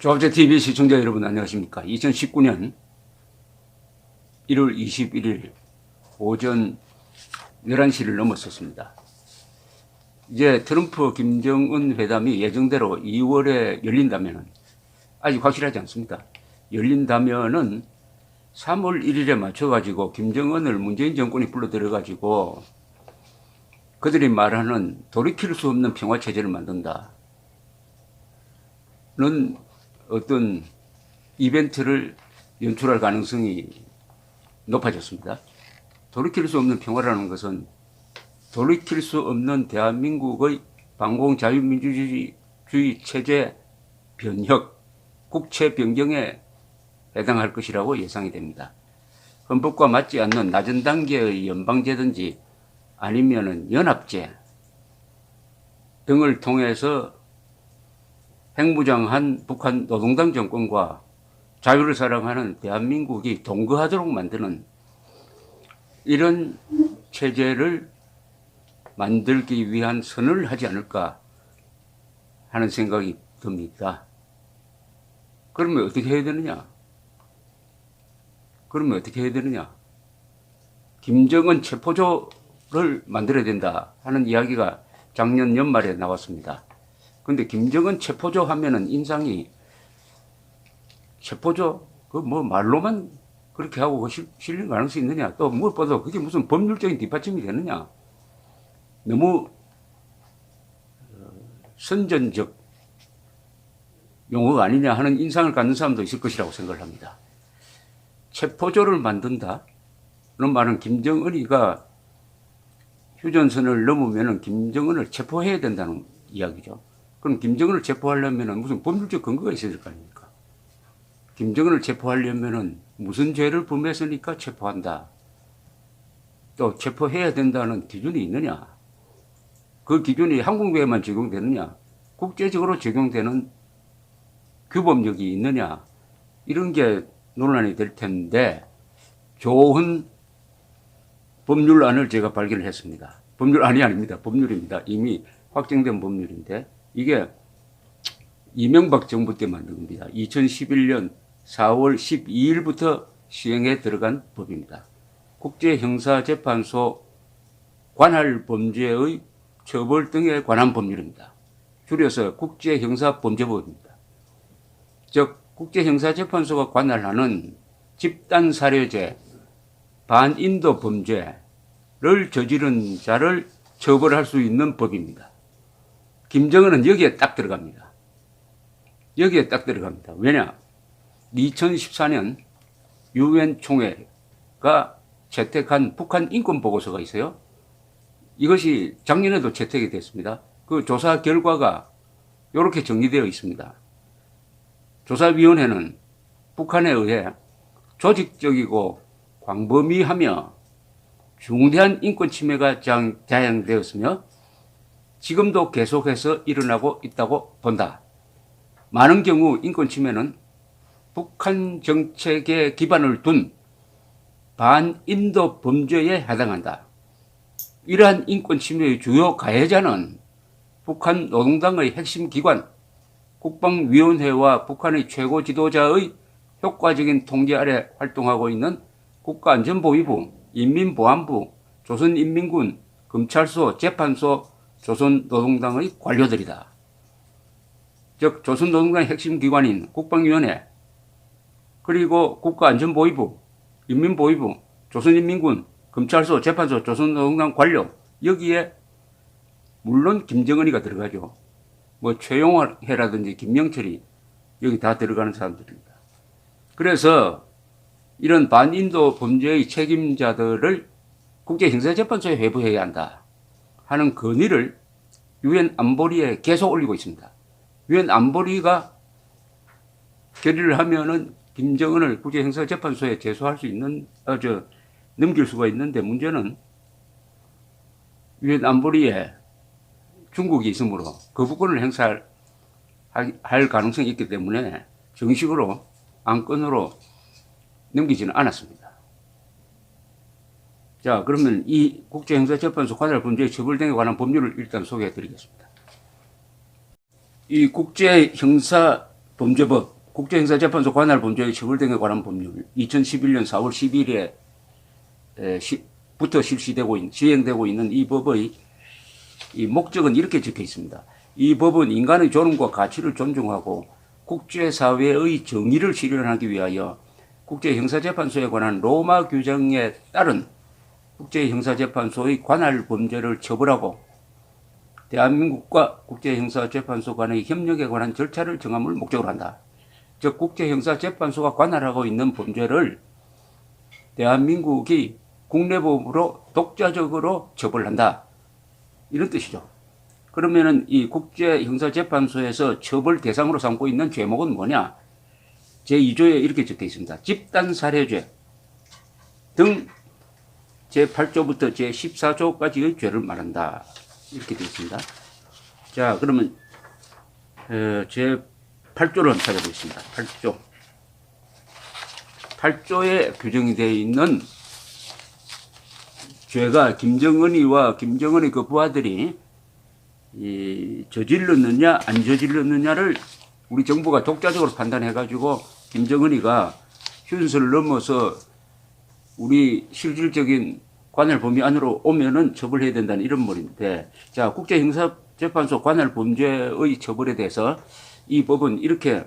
조합제TV 시청자 여러분 안녕하십니까. 2019년 1월 21일 오전 11시를 넘었었습니다. 이제 트럼프 김정은 회담이 예정대로 2월에 열린다면, 아직 확실하지 않습니다. 열린다면은 3월 1일에 맞춰가지고 김정은을 문재인 정권이 불러들여가지고 그들이 말하는 돌이킬 수 없는 평화체제를 만든다는 어떤 이벤트를 연출할 가능성이 높아졌습니다. 돌이킬 수 없는 평화라는 것은 돌이킬 수 없는 대한민국의 반공자유민주주의 체제 변혁, 국채 변경에 해당할 것이라고 예상이 됩니다. 헌법과 맞지 않는 낮은 단계의 연방제든지 아니면은 연합제 등을 통해서 핵무장한 북한 노동당 정권과 자유를 사랑하는 대한민국이 동거하도록 만드는 이런 체제를 만들기 위한 선언을 하지 않을까 하는 생각이 듭니다. 그러면 어떻게 해야 되느냐? 김정은 체포조를 만들어야 된다 하는 이야기가 작년 연말에 나왔습니다. 근데 김정은 체포조 하면은 인상이 체포조? 말로만 그렇게 하고 실릴 가능성이 있느냐? 또 무엇보다 그게 무슨 법률적인 뒷받침이 되느냐? 너무 선전적 용어가 아니냐 하는 인상을 갖는 사람도 있을 것이라고 생각을 합니다. 체포조를 만든다는 말은 김정은이가 휴전선을 넘으면 김정은을 체포해야 된다는 이야기죠. 그럼 김정은을 체포하려면 무슨 법률적 근거가 있어야 될 거 아닙니까? 김정은을 체포하려면 무슨 죄를 범했으니까 체포한다. 또 체포해야 된다는 기준이 있느냐? 그 기준이 한국에만 적용되느냐? 국제적으로 적용되는 규범력이 있느냐? 이런 게 논란이 될 텐데 좋은 법률안을 제가 발견을 했습니다. 법률안이 아닙니다. 법률입니다. 이미 확정된 법률인데 이게 이명박 정부 때 만든 겁니다. 2011년 4월 12일부터 시행에 들어간 법입니다. 국제형사재판소 관할범죄의 처벌 등에 관한 법률입니다. 줄여서 국제형사범죄법입니다. 즉 국제형사재판소가 관할하는 집단살해죄, 반인도 범죄를 저지른 자를 처벌할 수 있는 법입니다. 김정은은 여기에 딱 들어갑니다. 왜냐? 2014년 유엔 총회가 채택한 북한 인권 보고서가 있어요. 이것이 작년에도 채택이 됐습니다. 그 조사 결과가 이렇게 정리되어 있습니다. 조사위원회는 북한에 의해 조직적이고 광범위하며 중대한 인권 침해가 자행되었으며 지금도 계속해서 일어나고 있다고 본다. 많은 경우 인권 침해는 북한 정책에 기반을 둔 반인도 범죄에 해당한다. 이러한 인권 침해의 주요 가해자는 북한 노동당의 핵심 기관 국방위원회와 북한의 최고 지도자의 효과적인 통제 아래 활동하고 있는 국가안전보위부, 인민보안부, 조선인민군, 검찰소, 재판소, 조선노동당의 관료들이다. 즉 조선노동당의 핵심 기관인 국방위원회, 그리고 국가안전보위부, 인민보위부, 조선인민군, 검찰소, 재판소, 조선노동당 관료, 여기에 물론 김정은이가 들어가죠. 최용해라든지 김명철이 여기 다 들어가는 사람들입니다. 그래서 이런 반인도 범죄의 책임자들을 국제형사재판소에 회부해야 한다 하는 건의를 유엔 안보리에 계속 올리고 있습니다. 유엔 안보리가 결의를 하면은 김정은을 국제형사재판소에 제소할 수 있는, 넘길 수가 있는데 문제는 유엔 안보리에 중국이 있으므로 거부권을 행사할 가능성이 있기 때문에 정식으로 안건으로 넘기지는 않았습니다. 자, 그러면 이 국제형사재판소 관할범죄의 처벌 등에 관한 법률을 일단 소개해 드리겠습니다. 이 국제형사 범죄법, 국제형사재판소 관할 범죄의 처벌 등에 관한 법률 2011년 4월 12일에 부터 시행되고 있는 이 법의 이 목적은 이렇게 적혀 있습니다. 이 법은 인간의 존엄과 가치를 존중하고 국제사회의 정의를 실현하기 위하여 국제형사재판소에 관한 로마 규정에 따른 국제형사재판소의 관할 범죄를 처벌하고 대한민국과 국제형사재판소 간의 협력에 관한 절차를 정함을 목적으로 한다. 즉 국제형사재판소가 관할하고 있는 범죄를 대한민국이 국내법으로 독자적으로 처벌한다. 이런 뜻이죠. 그러면은 이 국제형사재판소에서 처벌 대상으로 삼고 있는 죄목은 뭐냐? 제2조에 이렇게 적혀 있습니다. 집단살해죄 등 제8조부터 제14조까지의 죄를 말한다. 이렇게 되어 있습니다. 자, 그러면 제8조를 찾아보겠습니다. 8조. 8조에 규정이 되어 있는 죄가 김정은이와 김정은의 그 부하들이 저질렀느냐 안 저질렀느냐를 우리 정부가 독자적으로 판단해가지고 김정은이가 휴전선을 넘어서 우리 실질적인 관할 범위 안으로 오면은 처벌해야 된다는 이런 말인데, 자, 국제형사재판소 관할 범죄의 처벌에 대해서 이 법은 이렇게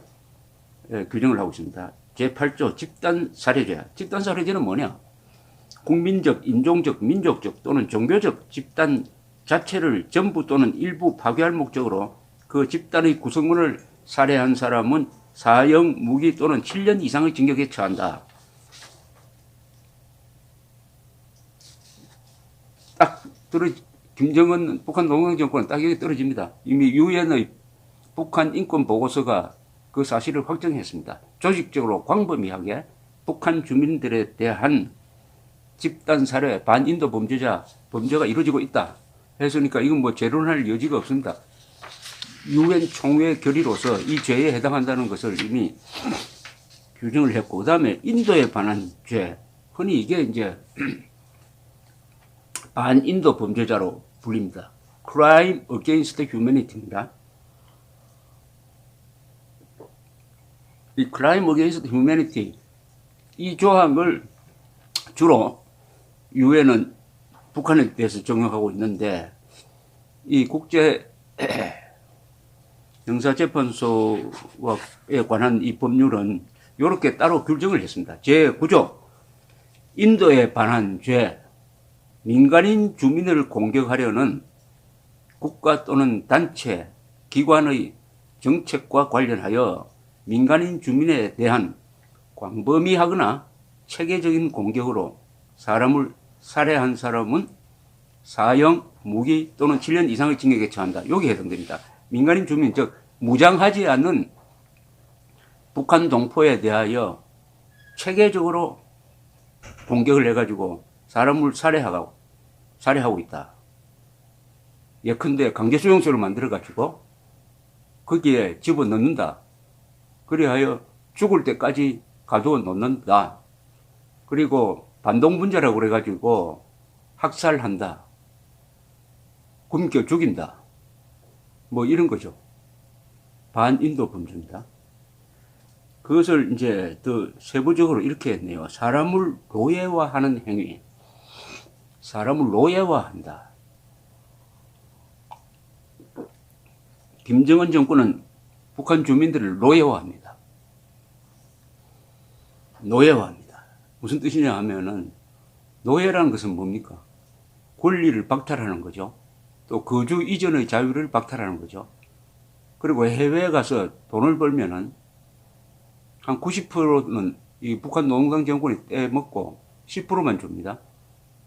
규정을 하고 있습니다. 제8조 집단살해죄. 집단살해죄는 뭐냐? 국민적, 인종적, 민족적 또는 종교적 집단 자체를 전부 또는 일부 파괴할 목적으로 그 집단의 구성원을 살해한 사람은 사형, 무기 또는 7년 이상의 징역에 처한다. 딱 김정은 북한 농당 정권은 딱 여기 떨어집니다. 이미 유엔의 북한 인권 보고서가 그 사실을 확정했습니다. 조직적으로 광범위하게 북한 주민들에 대한 집단 살해, 반인도 범죄가 이루어지고 있다. 했으니까 이건 뭐 재론할 여지가 없습니다. 유엔 총회 결의로서 이 죄에 해당한다는 것을 이미 규정을 했고, 그 다음에 인도에 관한 죄, 흔히 이게 이제 반인도 범죄자로 불립니다. Crime Against Humanity입니다. 이 Crime Against Humanity 이 조항을 주로 유엔은 북한에 대해서 적용하고 있는데, 이 국제 형사재판소에 관한 이 법률은 이렇게 따로 규정을 했습니다. 제9조 인도에 반한 죄, 민간인 주민을 공격하려는 국가 또는 단체, 기관의 정책과 관련하여 민간인 주민에 대한 광범위하거나 체계적인 공격으로 사람을 살해한 사람은 사형, 무기 또는 7년 이상의 징역에 처한다. 여기에 해당됩니다. 민간인 주민, 즉 무장하지 않는 북한 동포에 대하여 체계적으로 공격을 해가지고 사람을 살해하고 있다. 예컨대 강제수용소를 만들어가지고 거기에 집어넣는다. 그리하여 죽을 때까지 가두어 놓는다. 그리고 반동분자라고 그래가지고 학살한다. 굶겨 죽인다. 뭐 이런 거죠. 반인도 범죄입니다. 그것을 이제 더 세부적으로 이렇게 했네요. 사람을 노예화하는 행위. 사람을 노예화한다. 김정은 정권은 북한 주민들을 노예화합니다. 노예화합니다. 무슨 뜻이냐 하면은 노예라는 것은 뭡니까? 권리를 박탈하는 거죠. 또 거주 이전의 자유를 박탈하는 거죠. 그리고 해외에 가서 돈을 벌면은 한 90%는 이 북한 농당 정권이 떼먹고 10%만 줍니다.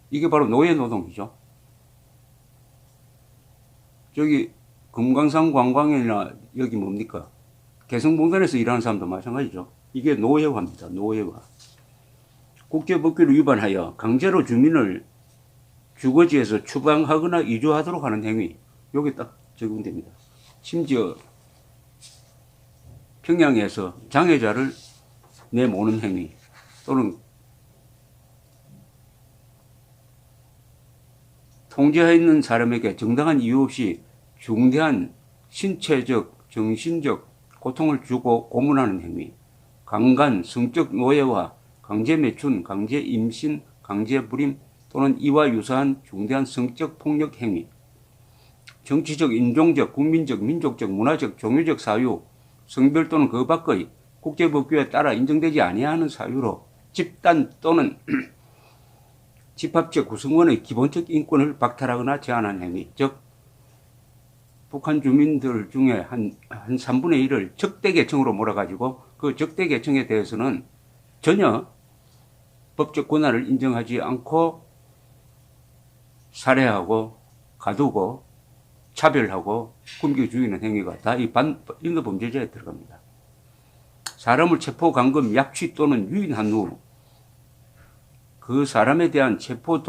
이게 바로 노예 노동이죠. 저기 금강산 관광이나 여기 뭡니까? 개성공단에서 일하는 사람도 마찬가지죠. 이게 노예화입니다. 노예화. 국제법규를 위반하여 강제로 주민을 주거지에서 추방하거나 이주하도록 하는 행위. 여기 딱 적용됩니다. 심지어 평양에서 장애자를 내모는 행위 또는 통제해 있는 사람에게 정당한 이유 없이 중대한 신체적, 정신적, 고통을 주고 고문하는 행위, 강간, 성적 노예와 강제 매춘, 강제 임신, 강제 불임 또는 이와 유사한 중대한 성적 폭력 행위, 정치적, 인종적, 국민적, 민족적, 문화적, 종교적 사유, 성별 또는 그 밖의 국제법규에 따라 인정되지 아니하는 사유로 집단 또는 집합적 구성원의 기본적 인권을 박탈하거나 제한하는 행위, 즉 북한 주민들 중에 한 3분의 1을 적대계층으로 몰아가지고 그 적대계층에 대해서는 전혀 법적 권한을 인정하지 않고 살해하고 가두고 차별하고 굶겨 죽이는 행위가 다 이 인도범죄죄에 들어갑니다. 사람을 체포, 감금, 약취 또는 유인한 후 그 사람에 대한 체포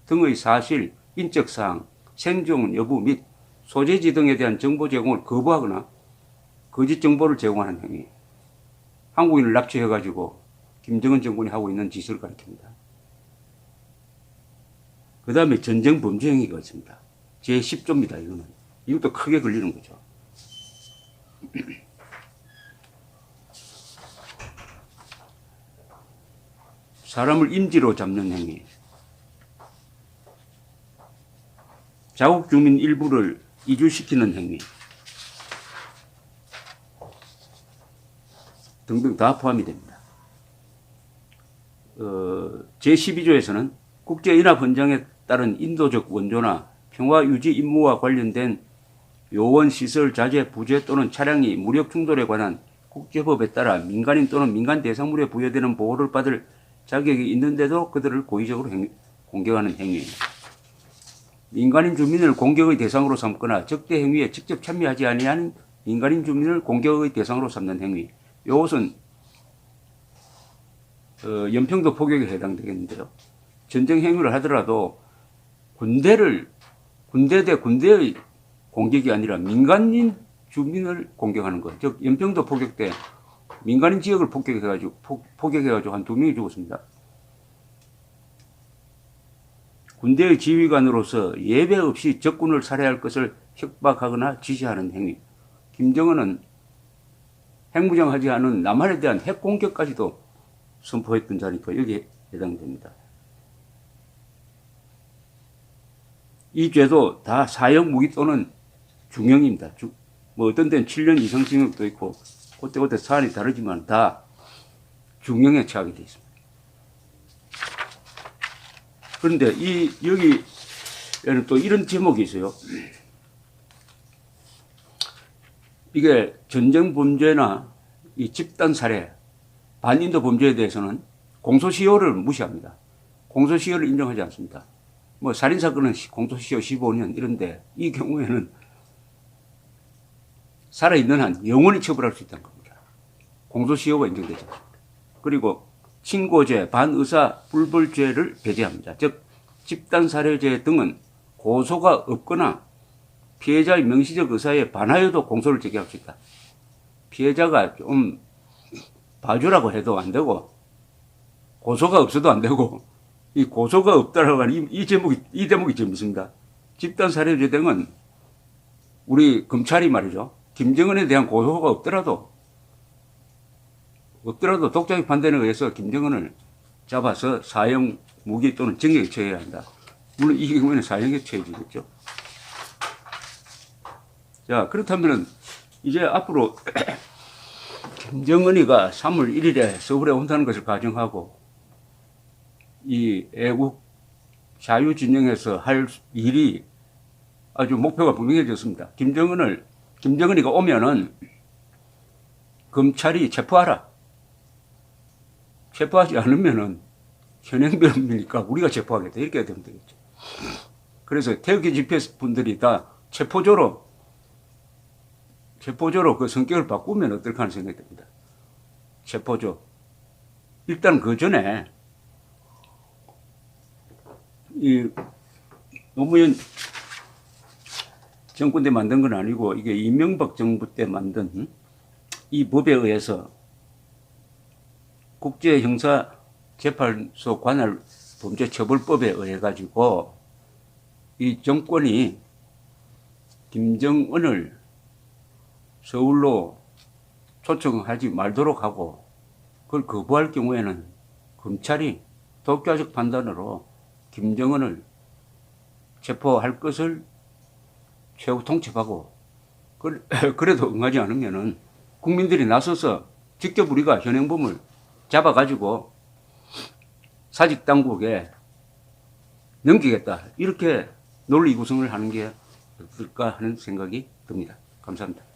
등의 사실, 인적사항, 생존 여부 및 소재지 등에 대한 정보 제공을 거부하거나 거짓 정보를 제공하는 행위. 한국인을 납치해가지고 김정은 정권이 하고 있는 짓을 가리킵니다. 그 다음에 전쟁 범죄 행위가 있습니다. 제10조입니다. 이거는. 이것도 크게 걸리는 거죠. 사람을 임지로 잡는 행위. 자국 주민 일부를 이주시키는 행위. 등등 다 포함이 됩니다. 제12조에서는 국제인합헌장에 따른 인도적 원조나 평화 유지 임무와 관련된 요원 시설 자재 부재 또는 차량이 무력 충돌에 관한 국제법에 따라 민간인 또는 민간 대상물에 부여되는 보호를 받을 자격이 있는데도 그들을 고의적으로 공격하는 행위. 민간인 주민을 공격의 대상으로 삼거나 적대 행위에 직접 참여하지 아니하는 민간인 주민을 공격의 대상으로 삼는 행위. 이것은 연평도 포격에 해당되겠는데요. 전쟁 행위를 하더라도 군대 대 군대의 공격이 아니라 민간인 주민을 공격하는 것. 즉 연평도 포격 때 민간인 지역을 폭격해가지고 한 2명이 죽었습니다. 군대의 지휘관으로서 예배 없이 적군을 살해할 것을 협박하거나 지시하는 행위. 김정은은 핵무장하지 않은 남한에 대한 핵 공격까지도 선포했던 자니까 여기에 해당됩니다. 이 죄도 다 사형 무기 또는 중형입니다. 뭐 어떤 데는 7년 이상 징역도 있고 그때 사안이 다르지만 다 중형에 처하게 되어 있습니다. 그런데 여기에는 또 이런 제목이 있어요. 이게 전쟁 범죄나 이 집단 살해, 반인도 범죄에 대해서는 공소시효를 무시합니다. 공소시효를 인정하지 않습니다. 뭐 살인사건은 공소시효 15년 이런데 이 경우에는 살아있는 한 영원히 처벌할 수 있다는 겁니다. 공소시효가 인정되지 않습니다. 그리고 친고죄, 반의사 불벌죄를 배제합니다. 즉 집단살해죄 등은 고소가 없거나 피해자의 명시적 의사에 반하여도 공소를 제기할 수 있다. 피해자가 좀 봐주라고 해도 안 되고 고소가 없어도 안 되고 이 고소가 없다라고 하는 이 대목이 재밌습니다. 집단살해죄 등은 우리 검찰이 말이죠. 김정은에 대한 고소가 없더라도 독자적 판단에 의해서 김정은을 잡아서 사형 무기 또는 징역에 처해야 한다. 물론 이 경우에는 사형에 처해지겠죠. 자, 그렇다면 이제 앞으로 김정은이가 3월 1일에 서울에 온다는 것을 가정하고 이 애국 자유진영에서 할 일이 아주 목표가 분명해졌습니다. 김정은이가 오면은 검찰이 체포하라. 체포하지 않으면은 현행범이니까 우리가 체포하겠다. 이렇게 되면 되겠죠. 그래서 태극기 집회 분들이 다 체포조로 그 성격을 바꾸면 어떨까 하는 생각이 듭니다. 체포조. 일단 그 전에 이 노무현 정권 때 만든 건 아니고 이게 이명박 정부 때 만든 이 법에 의해서 국제형사재판소 관할 범죄처벌법에 의해 가지고 이 정권이 김정은을 서울로 초청하지 말도록 하고 그걸 거부할 경우에는 검찰이 독자적 판단으로 김정은을 체포할 것을 최후 통첩하고 그래도 응하지 않으면은 국민들이 나서서 직접 우리가 현행범을 잡아가지고 사직 당국에 넘기겠다 이렇게 논리 구성을 하는 게 어떨까 하는 생각이 듭니다. 감사합니다.